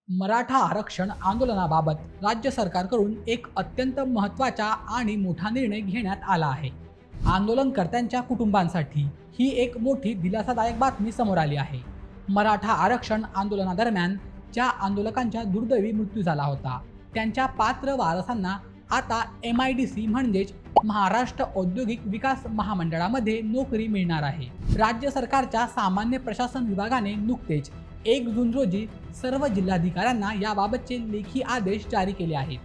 मराठा आरक्षण आंदोलनाबाबत राज्य सरकारकडून एक अत्यंत महत्त्वाचा आणि मोठा निर्णय घेण्यात आला आहे. आंदोलनकर्त्यांच्या कुटुंबांसाठी ही एक मोठी दिलासादायक बातमी समोर आली आहे. मराठा आरक्षण आंदोलनादरम्यान ज्या आंदोलकांचा दुर्दैवी मृत्यू झाला होता, त्यांच्या पात्र वारसांना आता MIDC म्हणजेच महाराष्ट्र औद्योगिक विकास महामंडळामध्ये नोकरी मिळणार आहे. राज्य सरकारच्या सामान्य प्रशासन विभागाने नुकतेच 1 जून रोजी सर्व जिल्हाधिकाऱ्यांना याबाबतचे लेखी आदेश जारी केले आहेत.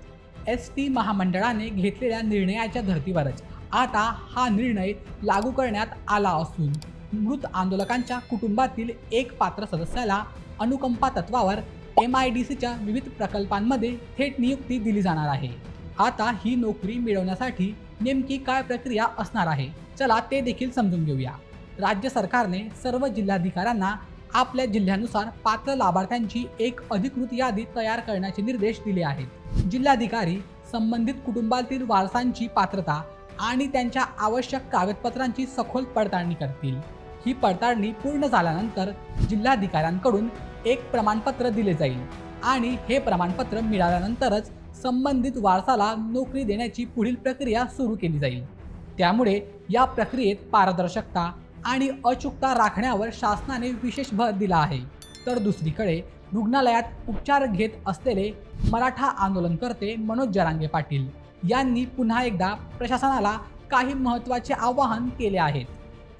ST महामंडळाने घेतलेल्या निर्णयाच्या धर्तीवरच आता हा निर्णय लागू करण्यात आला असून मृत आंदोलकांच्या कुटुंबातील एक पात्र सदस्याला अनुकंपा तत्वावर MIDCच्या विविध प्रकल्पांमध्ये थेट नियुक्ती दिली जाणार आहे. आता ही नोकरी मिळवण्यासाठी नेमकी काय प्रक्रिया असणार आहे, चला ते देखील समजून घेऊया. राज्य सरकारने सर्व जिल्हाधिकाऱ्यांना आपल्या जिल्ह्यानुसार पात्र लाभार्थ्यांची एक अधिकृत यादी तयार करण्याचे निर्देश दिले आहेत. जिल्हाधिकारी संबंधित कुटुंबातील वारसांची पात्रता आणि त्यांच्या आवश्यक कागदपत्रांची सखोल पडताळणी करतील. ही पडताळणी पूर्ण झाल्यानंतर जिल्हाधिकाऱ्यांकडून एक प्रमाणपत्र दिले जाईल आणि हे प्रमाणपत्र मिळाल्यानंतरच संबंधित वारसाला नोकरी देण्याची पुढील प्रक्रिया सुरू केली जाईल. त्यामुळे या प्रक्रियेत पारदर्शकता आणि अचूकता राखण्यावर शासनाने विशेष भर दिला आहे. तर दुसरीकडे रुग्णालयात उपचार घेत असलेले मराठा आंदोलनकर्ते मनोज जरांगे पाटील यांनी पुन्हा एकदा प्रशासनाला काही महत्त्वाचे आवाहन केले आहेत.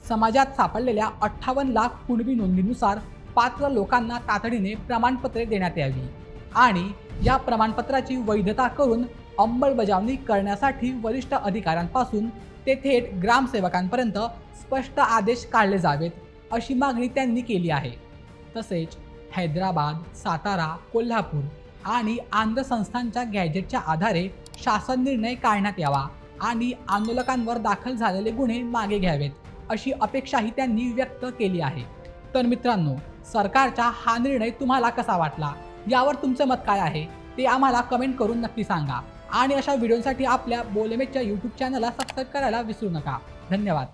समाजात सापडलेल्या 58 लाख कुणबी नोंदीनुसार पात्र लोकांना तातडीने प्रमाणपत्रे देण्यात यावी आणि या प्रमाणपत्राची वैधता करून अंमलबजावणी करण्यासाठी वरिष्ठ अधिकाऱ्यांपासून ते थेट ग्रामसेवकांपर्यंत स्पष्ट आदेश काढले जावेत, अशी मागणी त्यांनी केली आहे. तसेच हैदराबाद, सातारा, कोल्हापूर आणि आंध्र संस्थांच्या गॅजेटच्या आधारे शासन निर्णय काढण्यात यावा आणि आंदोलकांवर दाखल झालेले गुन्हे मागे घ्यावेत, अशी अपेक्षाही त्यांनी व्यक्त केली आहे. तर मित्रांनो, सरकारचा हा निर्णय तुम्हाला कसा वाटला, यावर तुमचं मत काय आहे ते आम्हाला कमेंट करून नक्की सांगा आणि अशा व्हिडिओसाठी आपल्या बोलमेच्या YouTube चॅनलला सबस्क्राईब करायला विसरू नका. धन्यवाद.